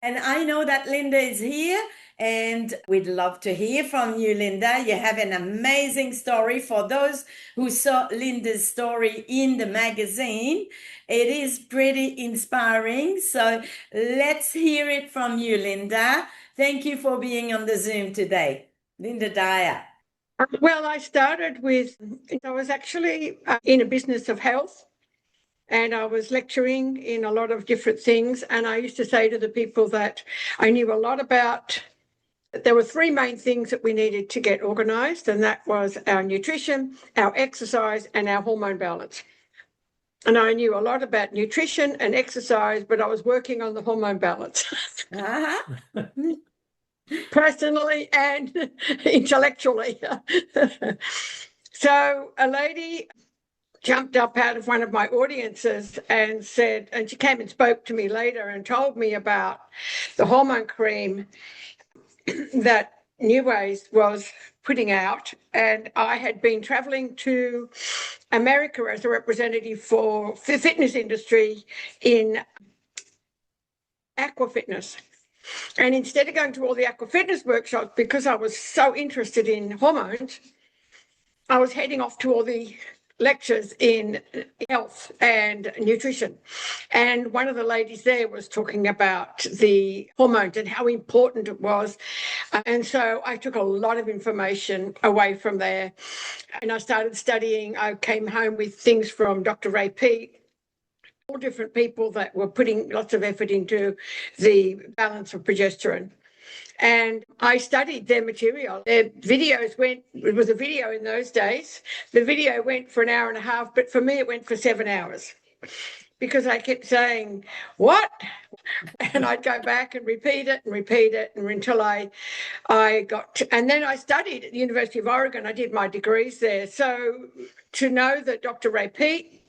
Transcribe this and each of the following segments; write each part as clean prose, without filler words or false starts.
And I know that Linda is here, and we'd love to hear from you, Linda. You have an amazing story. For those who saw Linda's story in the magazine, it is pretty inspiring. So let's hear it from you, Linda. Thank you for being on the Zoom today. Linda Dyer. Well, I was actually in a business of health, and I was lecturing in a lot of different things. And I used to say to the people that I knew a lot about. There were three main things that we needed to get organised, and that was our nutrition, our exercise, and our hormone balance. And I knew a lot about nutrition and exercise, but I was working on the hormone balance. Uh-huh. Personally and intellectually. So a lady jumped up out of one of my audiences and said, and she came and spoke to me later and told me about the hormone cream that New Ways was putting out. And I had been traveling to America as a representative for the fitness industry in aqua fitness. And instead of going to all the aqua fitness workshops, because I was so interested in hormones, I was heading off to all the lectures in health and nutrition. And one of the ladies there was talking about the hormones and how important it was. And so I took a lot of information away from there, and I started studying. I came home with things from Dr. Ray Peat, all different people that were putting lots of effort into the balance of progesterone. And I studied their material. Their videos it was a video in those days. The video went for an hour and a half, but for me, it went for 7 hours because I kept saying, what? And I'd go back and repeat it and until I got and then I studied at the University of Oregon. I did my degrees there. So to know that Dr. Ray Peat,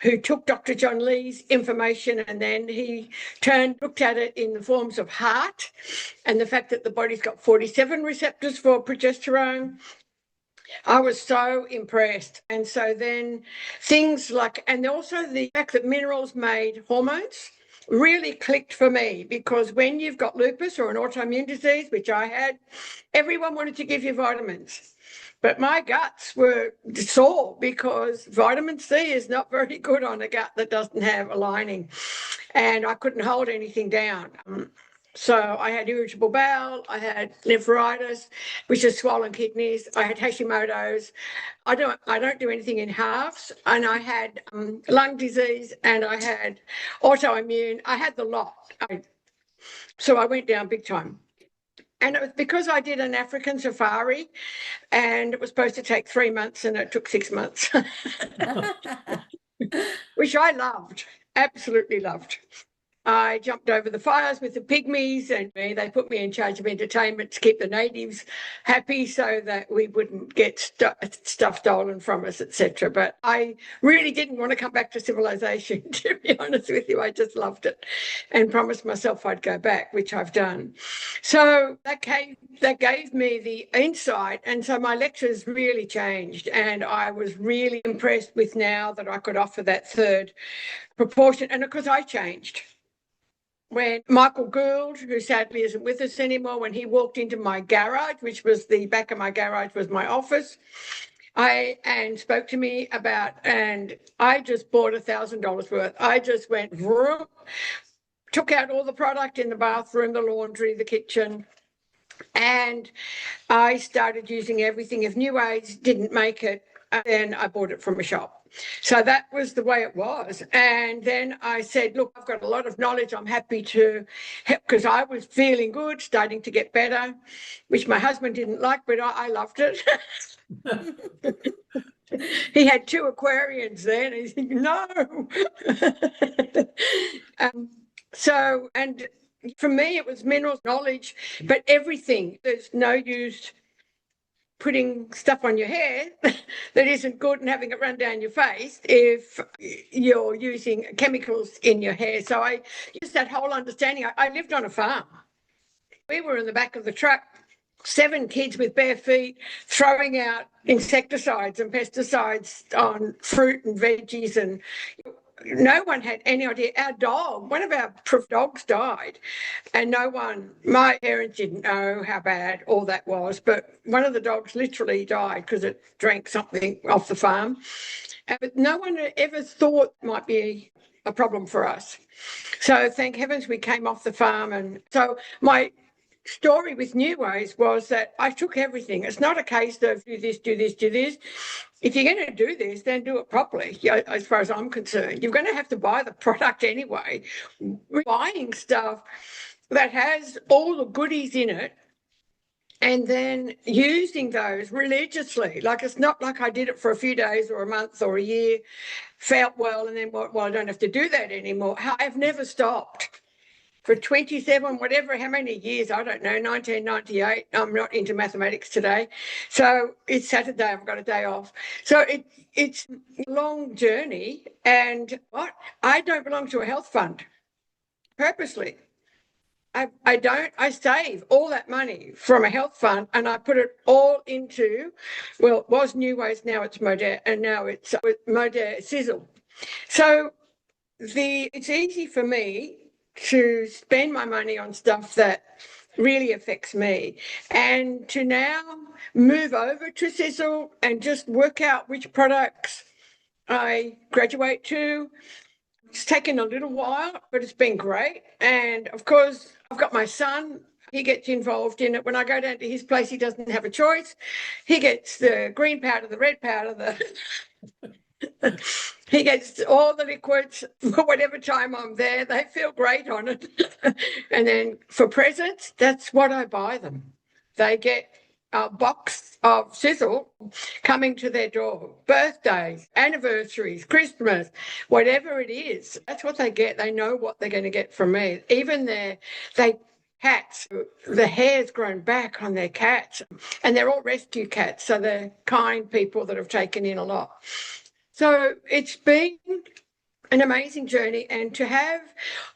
who took Dr. John Lee's information and then he looked at it in the forms of heart and the fact that the body's got 47 receptors for progesterone. I was so impressed. And so then things like, and also the fact that minerals made hormones really clicked for me, because when you've got lupus or an autoimmune disease, which I had, everyone wanted to give you vitamins. But my guts were sore because vitamin C is not very good on a gut that doesn't have a lining. And I couldn't hold anything down. So I had irritable bowel, I had nephritis, which is swollen kidneys. I had Hashimoto's. I don't do anything in halves. And I had lung disease and I had autoimmune. I had the lot. So I went down big time. And it was because I did an African safari and it was supposed to take 3 months and it took 6 months, which I loved, absolutely loved. I jumped over the fires with the pygmies and they put me in charge of entertainment to keep the natives happy so that we wouldn't get stuff stolen from us, etc. But I really didn't want to come back to civilization, to be honest with you. I just loved it and promised myself I'd go back, which I've done. So that gave me the insight. And so my lectures really changed. And I was really impressed with now that I could offer that third proportion. And of course, I changed. When Michael Gould, who sadly isn't with us anymore, when he walked into my garage, which was the back of my garage was my office, and spoke to me about, and I just bought $1,000 worth. I just went, vroom, took out all the product in the bathroom, the laundry, the kitchen, and I started using everything. If New Age didn't make it, then I bought it from a shop. So that was the way it was. And then I said, look, I've got a lot of knowledge. I'm happy to help, because I was feeling good, starting to get better, which my husband didn't like, but I loved it. He had 2 Aquarians then. And he said, no. And for me, it was minerals knowledge, but everything. There's no use putting stuff on your hair that isn't good and having it run down your face if you're using chemicals in your hair. So I used that whole understanding. I lived on a farm. We were in the back of the truck, 7 kids with bare feet, throwing out insecticides and pesticides on fruit and veggies. And no one had any idea. Our dog, one of our dogs died, and my parents didn't know how bad all that was, but one of the dogs literally died because it drank something off the farm. But no one ever thought it might be a problem for us. So thank heavens we came off the farm. And so my story with New Ways was that I took everything. It's not a case of do this, do this, do this. If you're going to do this, then do it properly, as far as I'm concerned. You're going to have to buy the product anyway. Buying stuff that has all the goodies in it and then using those religiously. Like, it's not like I did it for a few days or a month or a year, felt well, and then, well, I don't have to do that anymore. I've never stopped. For 27, whatever, how many years, I don't know, 1998. I'm not into mathematics today. So it's Saturday, I've got a day off. So it's a long journey. And I don't belong to a health fund, purposely. I don't. I save all that money from a health fund and I put it all into, well, it was New Ways, now it's Modere, and now it's Modere Sisel. So it's easy for me to spend my money on stuff that really affects me, and to now move over to Sisel and just work out which products I graduate to. It's taken a little while, but it's been great. And of course, I've got my son. He gets involved in it. When I go down to his place, he doesn't have a choice. He gets the green powder, the red powder, he gets all the liquids for whatever time I'm there. They feel great on it. And then for presents, that's what I buy them. They get a box of Sisel coming to their door. Birthdays, anniversaries, Christmas, whatever it is, that's what they get. They know what they're going to get from me. Even cats, the hair's grown back on their cats, and they're all rescue cats, so they're kind people that have taken in a lot. So it's been an amazing journey, and to have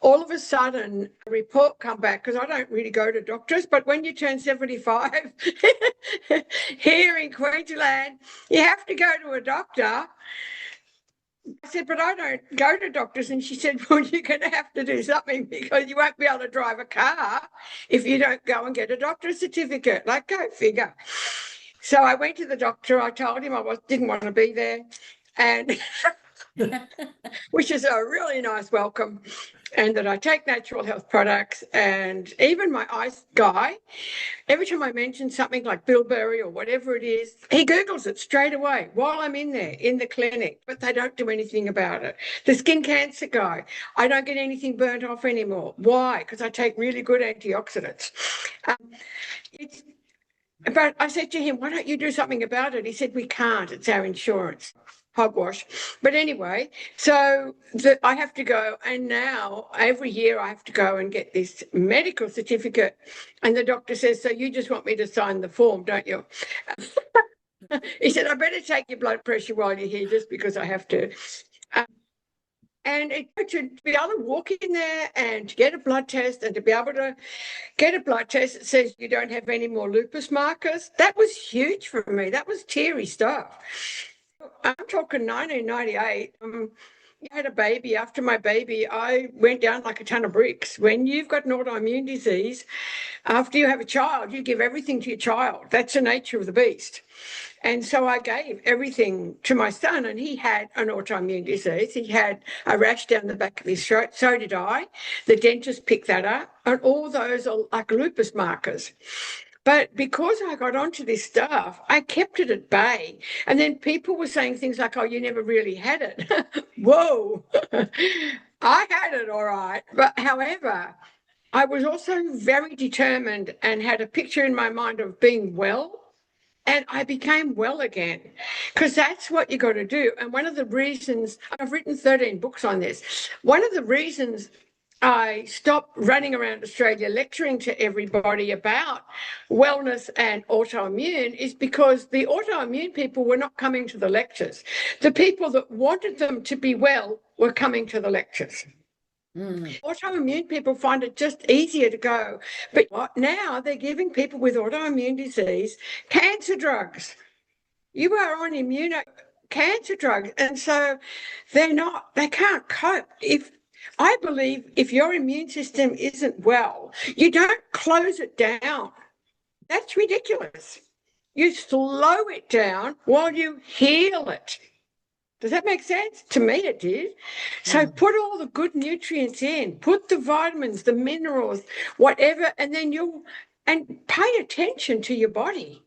all of a sudden a report come back, because I don't really go to doctors, but when you turn 75 here in Queensland, you have to go to a doctor. I said, but I don't go to doctors. And she said, well, you're going to have to do something because you won't be able to drive a car if you don't go and get a doctor's certificate. Like, go figure. So I went to the doctor. I told him I didn't want to be there, and which is a really nice welcome, and that I take natural health products. And even my ice guy, every time I mention something like bilberry or whatever it is, he Googles it straight away while I'm in there in the clinic, but they don't do anything about it. The skin cancer guy, I don't get anything burnt off anymore. Why? Because I take really good antioxidants. But I said to him, why don't you do something about it? He said, we can't, it's our insurance. Hogwash. But anyway, so I have to go, and now every year I have to go and get this medical certificate, and the doctor says, so you just want me to sign the form, don't you? He said, I better take your blood pressure while you're here, just because I have to. And to be able to walk in there and to get a blood test, and to be able to get a blood test that says you don't have any more lupus markers, that was huge for me. That was teary stuff. I'm talking 1998. I had a baby. After my baby, I went down like a ton of bricks. When you've got an autoimmune disease, after you have a child, you give everything to your child. That's the nature of the beast. And so I gave everything to my son, and he had an autoimmune disease. He had a rash down the back of his throat. So did I. The dentist picked that up, and all those are like lupus markers. But because I got onto this stuff, I kept it at bay. And then people were saying things like, oh, you never really had it. Whoa, I had it all right. But however, I was also very determined and had a picture in my mind of being well. And I became well again, because that's what you got to do. And one of the reasons, I've written 13 books on this, one of the reasons I stopped running around Australia lecturing to everybody about wellness and autoimmune is because the autoimmune people were not coming to the lectures. The people that wanted them to be well were coming to the lectures. Autoimmune people find it just easier to go. But now they're giving people with autoimmune disease cancer drugs. You are on cancer drugs. And so they can't cope. I believe if your immune system isn't well, you don't close it down. That's ridiculous. You slow it down while you heal it. Does that make sense? To me, it did. So put all the good nutrients in, put the vitamins, the minerals, whatever, and then and pay attention to your body.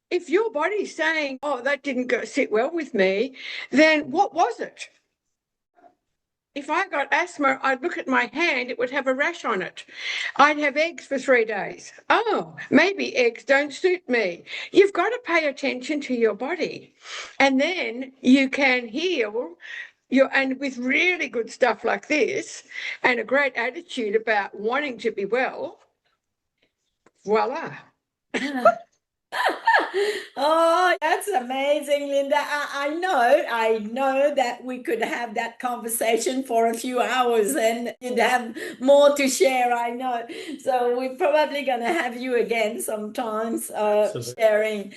If your body's saying, oh, that didn't sit well with me, then what was it? If I got asthma, I'd look at my hand, it would have a rash on it. I'd have eggs for 3 days. Oh, maybe eggs don't suit me. You've got to pay attention to your body. And then you can heal and with really good stuff like this and a great attitude about wanting to be well, voila. Oh, that's amazing, Linda. I know that we could have that conversation for a few hours and you'd have more to share, I know. So we're probably going to have you again sometimes sharing.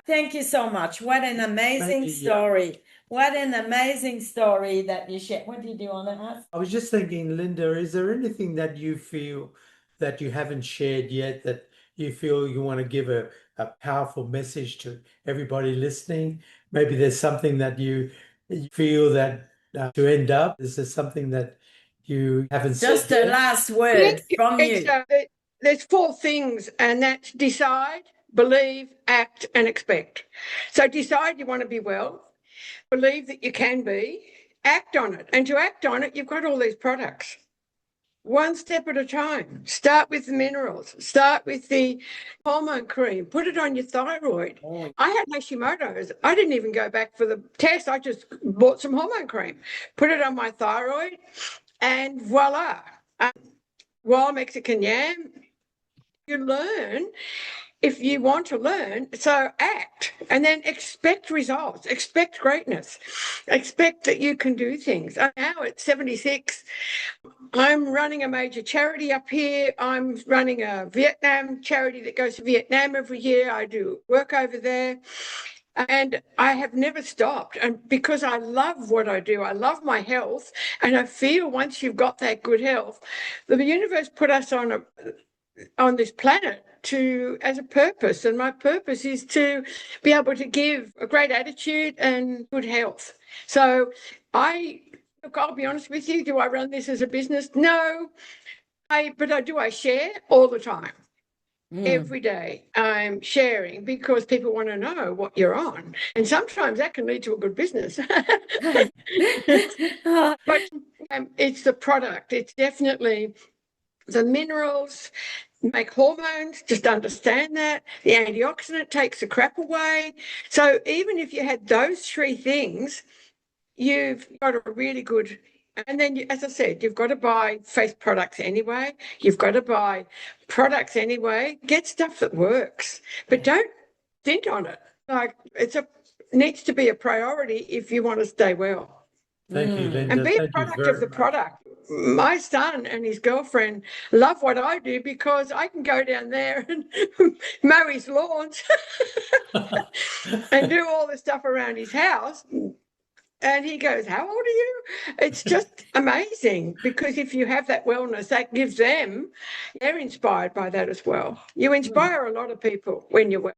Thank you so much. What an amazing story. What an amazing story that you shared. What did you want to ask? I was just thinking, Linda, is there anything that you feel that you haven't shared yet that you feel you want to give a powerful message to everybody listening? Maybe there's something that you feel that to end up, is there something that you haven't said Just a last word from you. There's 4 things, and that's decide, believe, act, and expect. So decide you want to be well, believe that you can be, act on it. And to act on it, you've got all these products. One step at a time. Start with the minerals. Start with the hormone cream. Put it on your thyroid. I had Hashimoto's. I didn't even go back for the test. I just bought some hormone cream, put it on my thyroid, and voila. Wild Mexican yam. You learn if you want to learn. So act and then expect results, expect greatness, expect that you can do things. Now at 76, I'm running a major charity up here. I'm running a Vietnam charity that goes to Vietnam every year. I do work over there. And I have never stopped. And because I love what I do, I love my health. And I feel once you've got that good health, the universe put us on this planet as a purpose, and my purpose is to be able to give a great attitude and good health. So I'll be honest with you, do I run this as a business? No, but I share all the time. Every day I'm sharing because people want to know what you're on, and sometimes that can lead to a good business. But it's the product. It's definitely the minerals make hormones, just understand that. The antioxidant takes the crap away. So even if you had those 3 things, you've got a really good, and then as I said, you've got to buy face products anyway. You've got to buy products anyway. Get stuff that works, but don't stint on it. Like needs to be a priority if you want to stay well. Thank you, Linda. And be a product of the product. My son and his girlfriend love what I do because I can go down there and mow his lawns and do all the stuff around his house. And he goes, how old are you? It's just amazing because if you have that wellness, that gives them, they're inspired by that as well. You inspire a lot of people when you're well.